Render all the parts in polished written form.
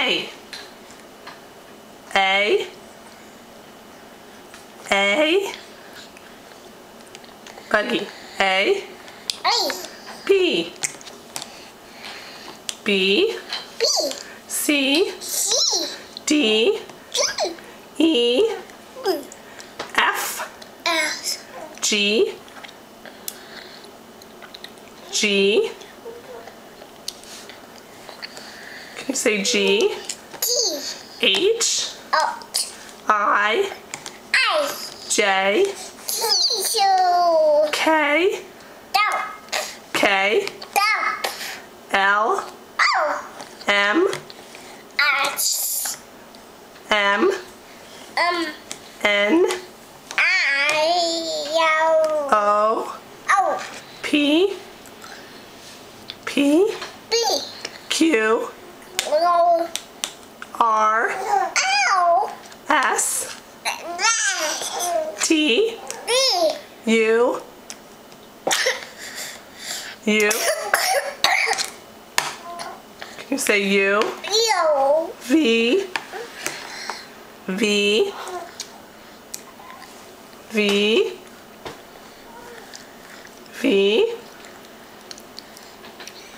A. A. A. Buggy. A. B. B. C. D. E. F. G. G. Can you say G? H. I. J. K. K. L. M. M. N. O. P. P. Q. R. S. T. U. U. Can you say U? V. V. V. V.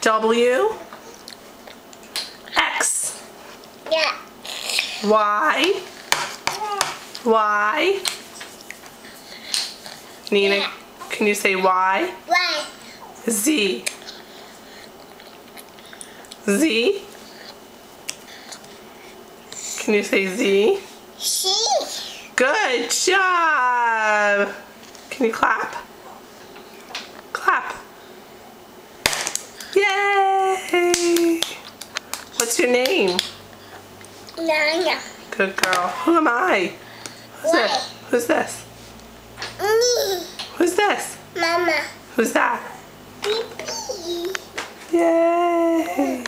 W. X. Y. Y. Nina, can you say Y? Z. Z. Can you say Z? Good job. Can you clap? Clap. Yay! What's your name? Nana. Good girl. Who am I? Who's this? Who's this? Who's this? Mama. Who's that? Baby. Yay!